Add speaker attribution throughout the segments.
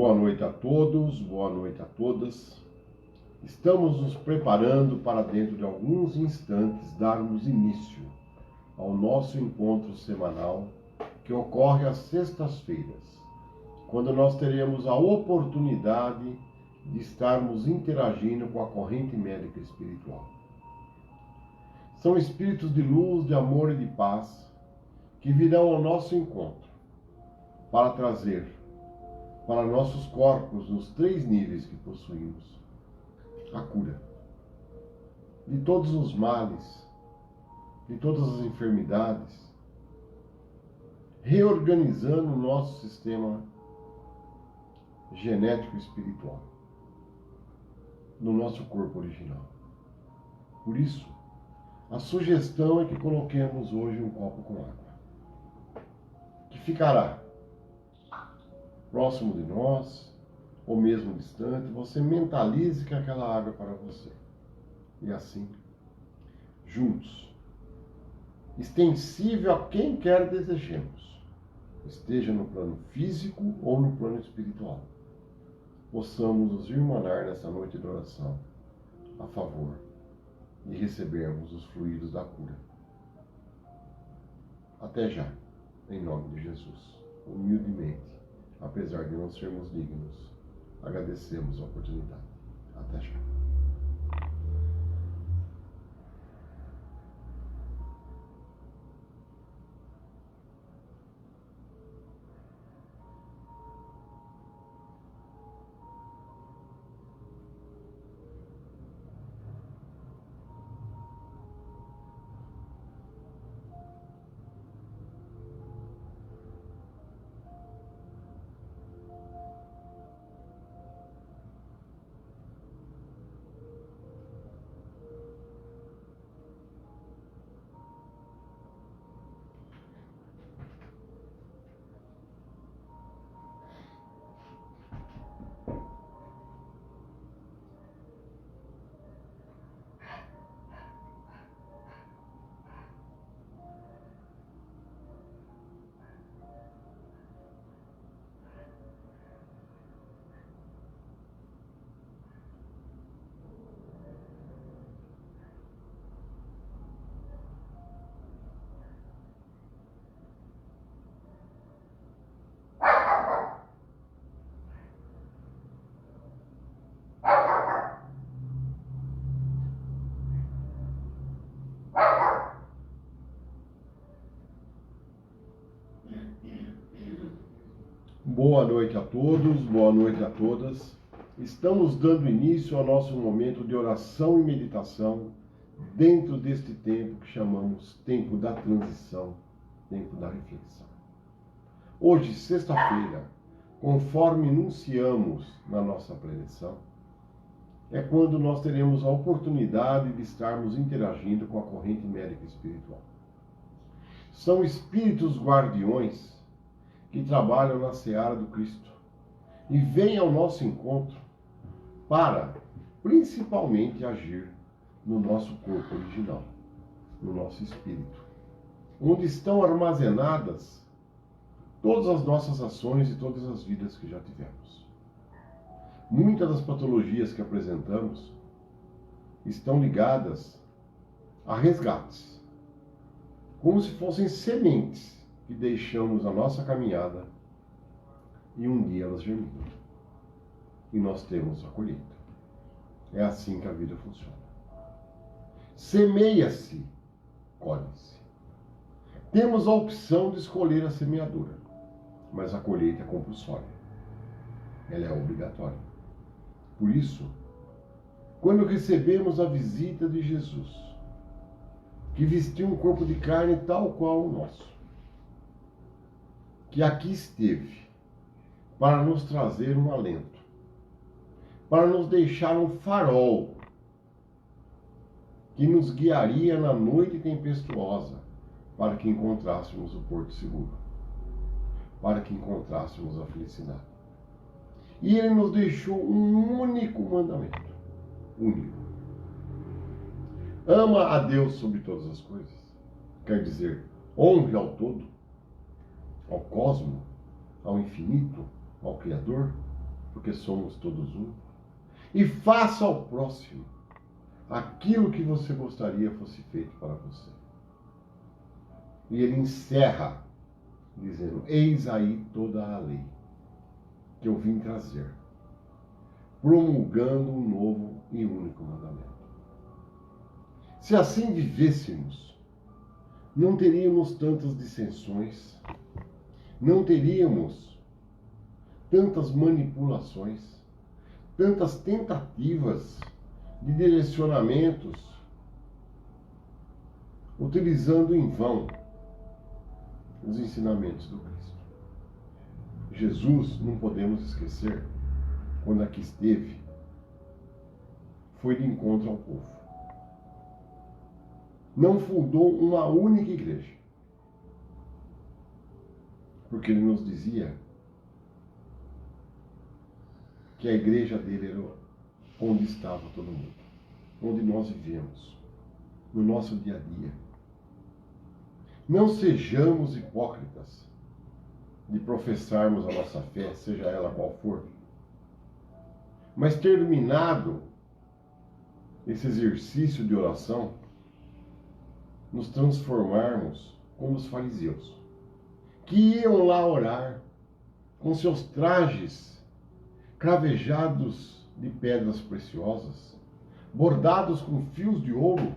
Speaker 1: Boa noite a todos, boa noite a todas. Estamos nos preparando para dentro de alguns instantes darmos início ao nosso encontro semanal que ocorre às sextas-feiras, quando nós teremos a oportunidade de estarmos interagindo com a corrente médica espiritual. São espíritos de luz, de amor e de paz que virão ao nosso encontro para trazer para nossos corpos, nos 3 níveis que possuímos, a cura de todos os males, de todas as enfermidades, reorganizando o nosso sistema genético e espiritual, no nosso corpo original. Por isso, a sugestão é que coloquemos hoje um copo com água, que ficará próximo de nós, ou mesmo distante. Você mentalize que aquela água é para você. E assim, juntos, extensível a quem quer desejemos, esteja no plano físico ou no plano espiritual, possamos nos irmanar nessa noite de oração a favor de recebermos os fluidos da cura. Até já, em nome de Jesus, humildemente, apesar de não sermos dignos, agradecemos a oportunidade. Até já. Boa noite a todos, boa noite a todas. Estamos dando início ao nosso momento de oração e meditação dentro deste tempo que chamamos tempo da transição, tempo da reflexão. Hoje, sexta-feira, conforme anunciamos na nossa preleção, é quando nós teremos a oportunidade de estarmos interagindo com a corrente médica espiritual. São espíritos guardiões que trabalham na seara do Cristo e vêm ao nosso encontro para, principalmente, agir no nosso corpo original, no nosso espírito, onde estão armazenadas todas as nossas ações e todas as vidas que já tivemos. Muitas das patologias que apresentamos estão ligadas a resgates, como se fossem sementes que deixamos na nossa caminhada e um dia elas germinam. E nós temos a colheita. É assim que a vida funciona. Semeia-se, colhe-se. Temos a opção de escolher a semeadura, mas a colheita é compulsória. Ela é obrigatória. Por isso, quando recebemos a visita de Jesus, que vestiu um corpo de carne tal qual o nosso, que aqui esteve para nos trazer um alento, para nos deixar um farol que nos guiaria na noite tempestuosa para que encontrássemos o porto seguro, para que encontrássemos a felicidade. E ele nos deixou um único mandamento, único. Ama a Deus sobre todas as coisas, quer dizer, honre ao todo, ao cosmo, ao infinito, ao Criador, porque somos todos um. E faça ao próximo aquilo que você gostaria fosse feito para você. E ele encerra dizendo: eis aí toda a lei que eu vim trazer, promulgando um novo e único mandamento. Se assim vivêssemos, não teríamos tantas dissensões, não teríamos tantas manipulações, tantas tentativas de direcionamentos, utilizando em vão os ensinamentos do Cristo. Jesus, não podemos esquecer, quando aqui esteve, foi de encontro ao povo. Não fundou uma única igreja, porque ele nos dizia que a igreja dele era onde estava todo mundo, onde nós vivemos, no nosso dia a dia. Não sejamos hipócritas de professarmos a nossa fé, seja ela qual for, mas terminado esse exercício de oração, nos transformarmos como os fariseus, que iam lá orar com seus trajes cravejados de pedras preciosas, bordados com fios de ouro,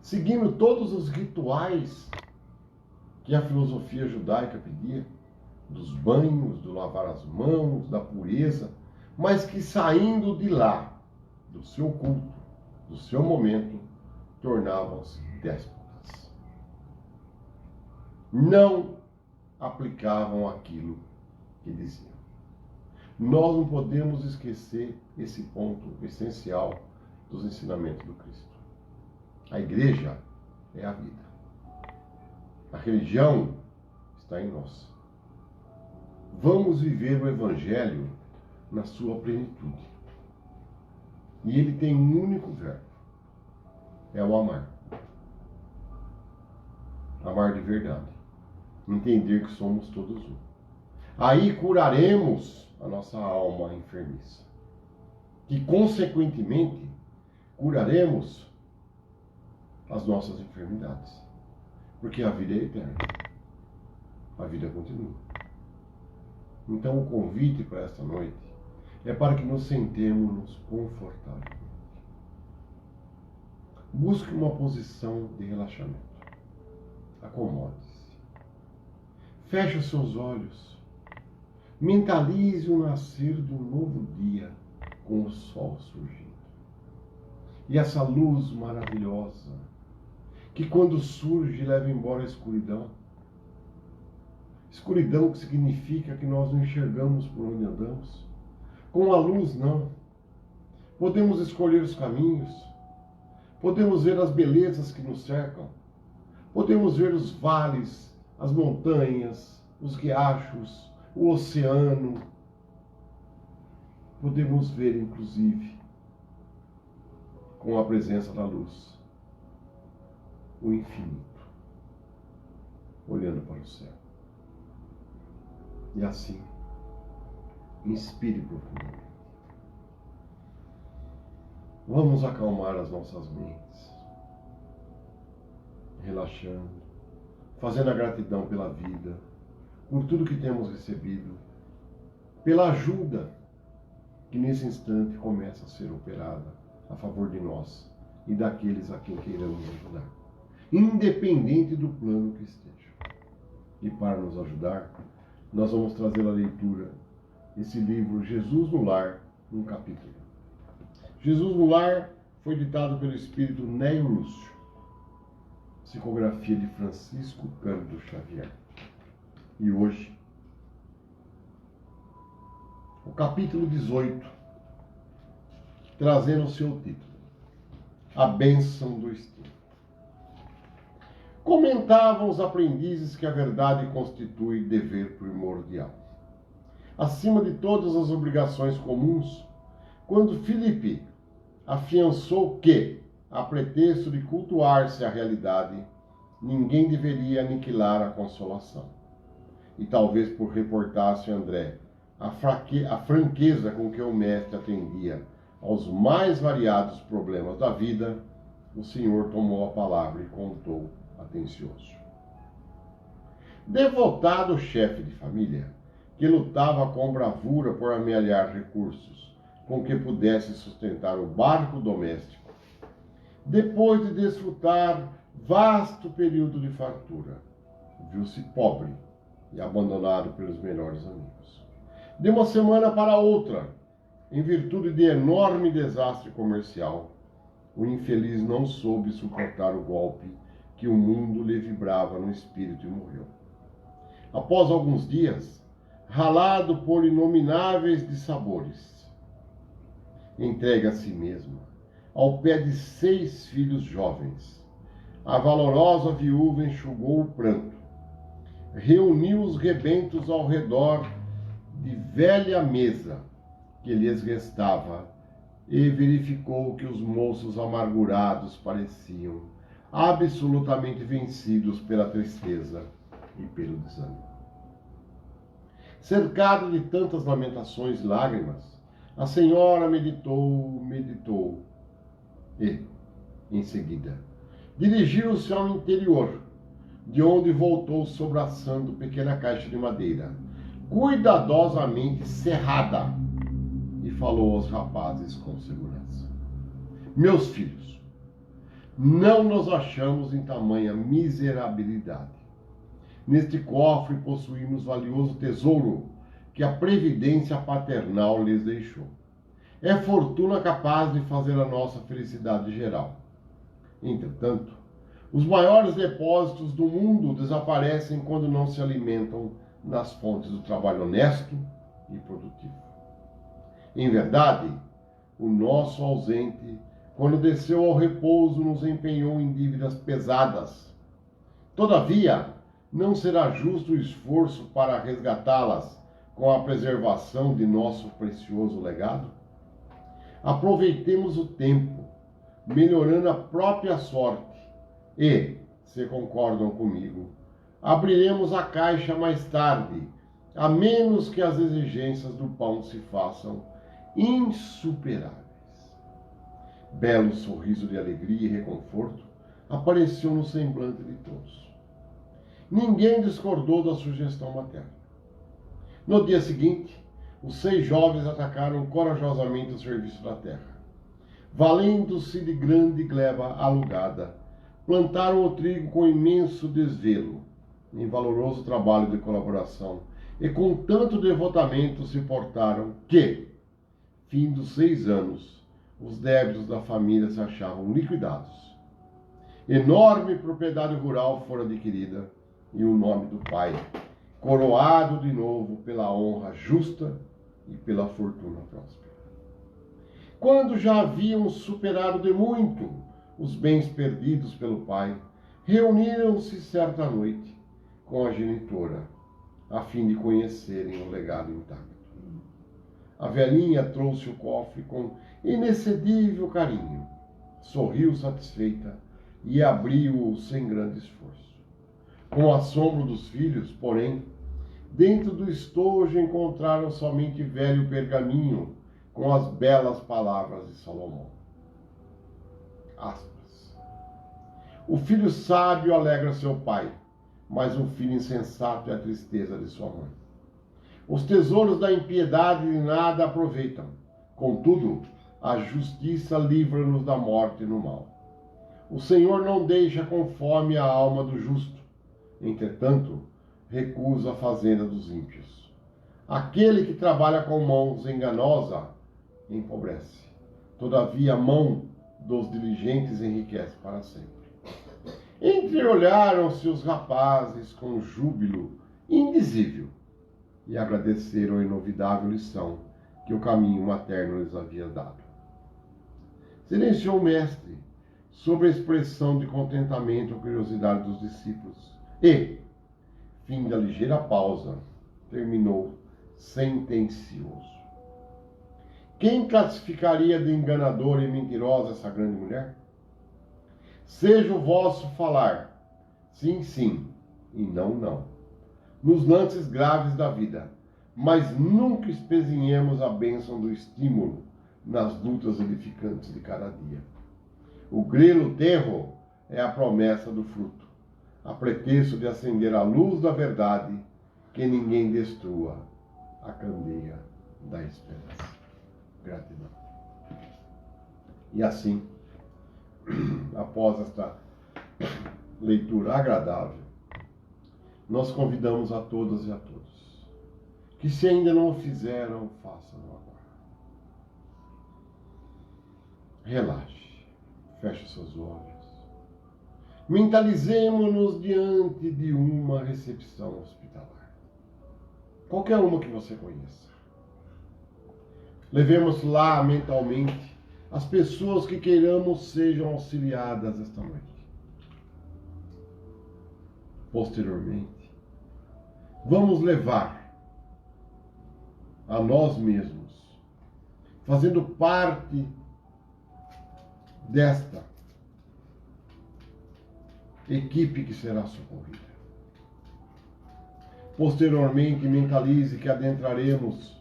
Speaker 1: seguindo todos os rituais que a filosofia judaica pedia, dos banhos, do lavar as mãos, da pureza, mas que saindo de lá, do seu culto, do seu momento, tornavam-se déspotas. Não aplicavam aquilo que diziam. Nós não podemos esquecer esse ponto essencial dos ensinamentos do Cristo. A igreja é a vida. A religião está em nós. Vamos viver o Evangelho na sua plenitude. E ele tem um único verbo. É o amar. Amar de verdade. Entender que somos todos um. Aí curaremos a nossa alma enfermiça. E, consequentemente, curaremos as nossas enfermidades. Porque a vida é eterna. A vida continua. Então, o convite para esta noite é para que nos sentemos confortavelmente. Busque uma posição de relaxamento. Acomode-se. Feche os seus olhos. Mentalize o nascer de um novo dia com o sol surgindo. E essa luz maravilhosa, que quando surge leva embora a escuridão. Escuridão que significa que nós não enxergamos por onde andamos. Com a luz, não. Podemos escolher os caminhos. Podemos ver as belezas que nos cercam. Podemos ver os vales, as montanhas, os riachos, o oceano. Podemos ver, inclusive, com a presença da luz, o infinito, olhando para o céu. E assim, inspire profundamente. Vamos acalmar as nossas mentes, relaxando, fazendo a gratidão pela vida, por tudo que temos recebido, pela ajuda que nesse instante começa a ser operada a favor de nós e daqueles a quem queiramos ajudar, independente do plano que esteja. E para nos ajudar, nós vamos trazer a leitura desse livro Jesus no Lar, um capítulo. Jesus no Lar foi ditado pelo espírito Néio Lúcio, psicografia de Francisco Cândido Xavier. E hoje, o capítulo 18, trazendo o seu título, A Bênção do Espírito. Comentavam os aprendizes que a verdade constitui dever primordial, acima de todas as obrigações comuns, quando Filipe afiançou que, a pretexto de cultuar-se a realidade, ninguém deveria aniquilar a consolação. E talvez por reportar-se André a franqueza com que o mestre atendia aos mais variados problemas da vida, o Senhor tomou a palavra e contou atencioso. Devotado chefe de família, que lutava com bravura por amealhar recursos com que pudesse sustentar o barco doméstico, depois de desfrutar vasto período de fartura, viu-se pobre e abandonado pelos melhores amigos. De uma semana para outra, em virtude de enorme desastre comercial, o infeliz não soube suportar o golpe que o mundo lhe vibrava no espírito e morreu. Após alguns dias, ralado por inomináveis dissabores, entregue a si mesma, ao pé de 6 filhos jovens, a valorosa viúva enxugou o pranto, reuniu os rebentos ao redor de velha mesa que lhes restava e verificou que os moços amargurados pareciam absolutamente vencidos pela tristeza e pelo desânimo. Cercado de tantas lamentações e lágrimas, a senhora meditou e, em seguida, dirigiu-se ao interior, de onde voltou sobraçando pequena caixa de madeira, cuidadosamente cerrada, e falou aos rapazes com segurança: meus filhos, não nos achamos em tamanha miserabilidade. Neste cofre possuímos valioso tesouro que a previdência paternal lhes deixou. É fortuna capaz de fazer a nossa felicidade geral. Entretanto, os maiores depósitos do mundo desaparecem quando não se alimentam nas fontes do trabalho honesto e produtivo. Em verdade, o nosso ausente, quando desceu ao repouso, nos empenhou em dívidas pesadas. Todavia, não será justo o esforço para resgatá-las com a preservação de nosso precioso legado? Aproveitemos o tempo, melhorando a própria sorte, e, se concordam comigo, abriremos a caixa mais tarde, a menos que as exigências do pão se façam insuperáveis. Belo sorriso de alegria e reconforto apareceu no semblante de todos. Ninguém discordou da sugestão materna. No dia seguinte, os 6 jovens atacaram corajosamente o serviço da terra. Valendo-se de grande gleba alugada, plantaram o trigo com imenso desvelo, em valoroso trabalho de colaboração, e com tanto devotamento se portaram que, fim dos 6 anos, os débitos da família se achavam liquidados. Enorme propriedade rural fora adquirida, e o nome do pai, coroado de novo pela honra justa e pela fortuna próspera. Quando já haviam superado de muito os bens perdidos pelo pai, reuniram-se certa noite com a genitora, a fim de conhecerem o legado intacto. A velhinha trouxe o cofre com inexcedível carinho, sorriu satisfeita e abriu-o sem grande esforço. Com o assombro dos filhos, porém, dentro do estojo encontraram somente velho pergaminho com as belas palavras de Salomão. Aspas. O filho sábio alegra seu pai, mas o filho insensato é a tristeza de sua mãe. Os tesouros da impiedade de nada aproveitam. Contudo, a justiça livra-nos da morte no mal. O Senhor não deixa com fome a alma do justo. Entretanto, recusa a fazenda dos ímpios. Aquele que trabalha com mãos enganosa empobrece. Todavia, a mão dos diligentes enriquece para sempre. Entreolharam-se os rapazes com júbilo indizível e agradeceram a inovidável lição que o caminho materno lhes havia dado. Silenciou o mestre sobre a expressão de contentamento ou curiosidade dos discípulos e, fim da ligeira pausa, terminou sentencioso. Quem classificaria de enganadora e mentirosa essa grande mulher? Seja o vosso falar, sim, sim, e não, não, nos lances graves da vida, mas nunca espezinhemos a bênção do estímulo nas lutas edificantes de cada dia. O grelo tenro é a promessa do fruto, a pretexto de acender a luz da verdade, que ninguém destrua a candeia da esperança. Gratidão. E assim, após esta leitura agradável, nós convidamos a todas e a todos que, se ainda não o fizeram, façam agora. Relaxe, feche seus olhos. Mentalizemos-nos diante de uma recepção hospitalar. Qualquer uma que você conheça. Levemos lá mentalmente as pessoas que queiramos sejam auxiliadas esta noite. Posteriormente, vamos levar a nós mesmos, fazendo parte desta equipe que será socorrida. Posteriormente, mentalize que adentraremos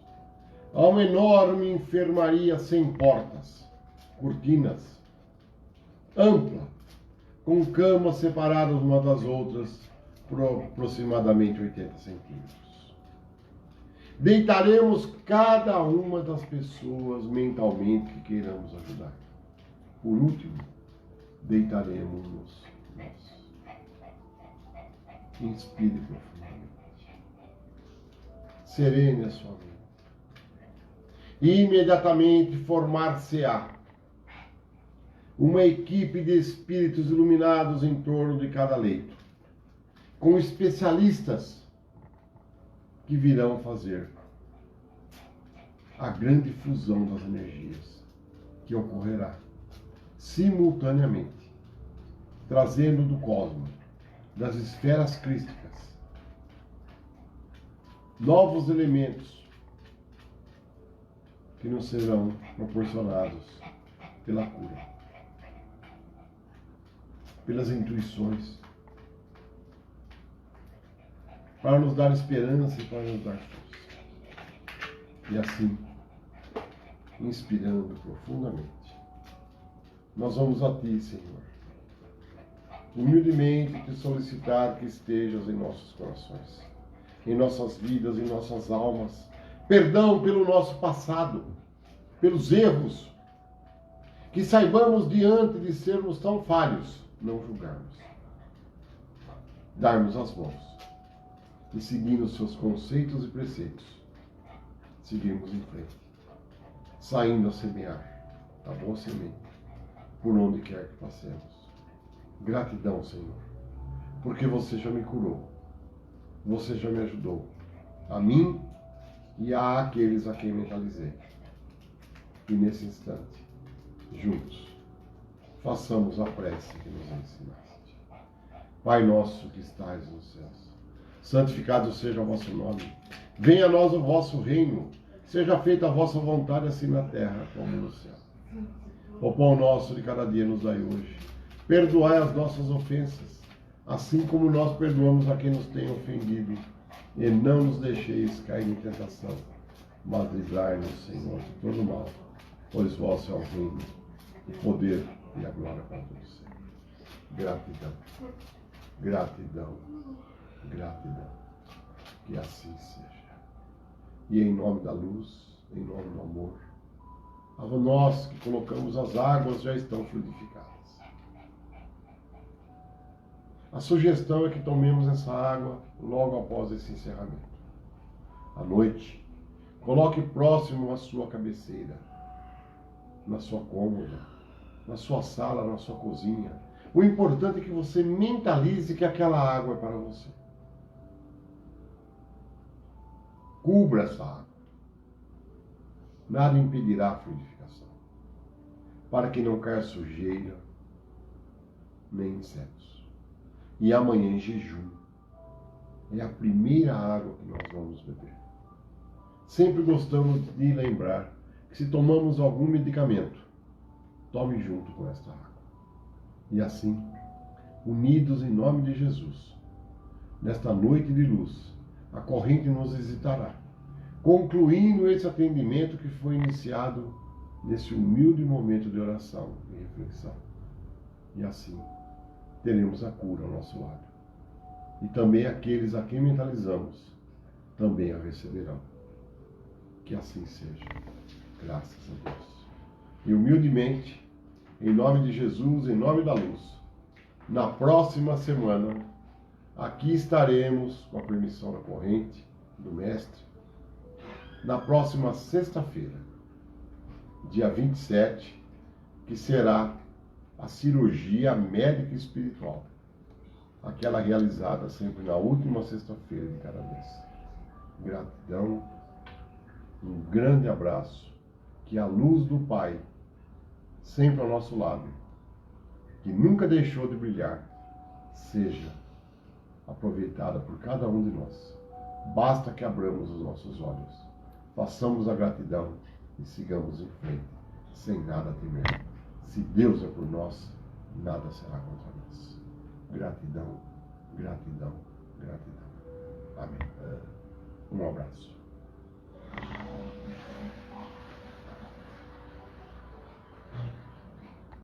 Speaker 1: a uma enorme enfermaria sem portas, cortinas, ampla, com camas separadas umas das outras por aproximadamente 80 centímetros. Deitaremos cada uma das pessoas mentalmente que queiramos ajudar. Por último, deitaremos-nos nós. Inspire profundamente. Serene a sua mente. E imediatamente formar-se-á uma equipe de espíritos iluminados em torno de cada leito, com especialistas que virão fazer a grande fusão das energias que ocorrerá simultaneamente, trazendo do cosmos, das esferas crísticas, novos elementos que nos serão proporcionados pela cura, pelas intuições, para nos dar esperança e para nos dar força. E assim, inspirando profundamente, nós vamos a Ti, Senhor, humildemente te solicitar que estejas em nossos corações, em nossas vidas, em nossas almas, perdão pelo nosso passado, pelos erros, que saibamos diante de sermos tão falhos, não julgarmos, darmos as mãos e seguindo os seus conceitos e preceitos, seguirmos em frente, saindo a semear a boa semente por onde quer que passemos. Gratidão, Senhor, porque você já me curou, você já me ajudou, a mim e a aqueles a quem mentalizei. E nesse instante, juntos, façamos a prece que nos ensinaste. Pai nosso que estais nos céus, santificado seja o vosso nome. Venha a nós o vosso reino. Seja feita a vossa vontade, assim na terra como no céu. O pão nosso de cada dia nos dai hoje. Perdoai as nossas ofensas, assim como nós perdoamos a quem nos tem ofendido. E não nos deixeis cair em tentação, mas livrai-nos, Senhor, de todo mal. Pois vosso é o reino, o poder e a glória para todos sempre. Gratidão, gratidão, gratidão. Que assim seja. E em nome da luz, em nome do amor, a nós que colocamos as águas já estão fluidificadas. A sugestão é que tomemos essa água logo após esse encerramento. À noite, coloque próximo à sua cabeceira, na sua cômoda, na sua sala, na sua cozinha. O importante é que você mentalize que aquela água é para você. Cubra essa água. Nada impedirá a fluidificação, para que não caia sujeira, nem insetos. E amanhã, em jejum, é a primeira água que nós vamos beber. Sempre gostamos de lembrar que se tomamos algum medicamento, tome junto com esta água. E assim, unidos em nome de Jesus, nesta noite de luz, a corrente nos visitará, concluindo esse atendimento que foi iniciado nesse humilde momento de oração e reflexão. E assim, teremos a cura ao nosso lado. E também aqueles a quem mentalizamos também a receberão. Que assim seja. Graças a Deus. E humildemente, em nome de Jesus, em nome da luz, na próxima semana, aqui estaremos, com a permissão da corrente, do Mestre, na próxima sexta-feira, dia 27, que será a cirurgia médica e espiritual, aquela realizada sempre na última sexta-feira de cada mês. Gratidão, um grande abraço, que a luz do Pai, sempre ao nosso lado, que nunca deixou de brilhar, seja aproveitada por cada um de nós. Basta que abramos os nossos olhos, façamos a gratidão e sigamos em frente, sem nada temer. Se Deus é por nós, nada será contra nós. Gratidão, gratidão, gratidão. Amém. Um abraço.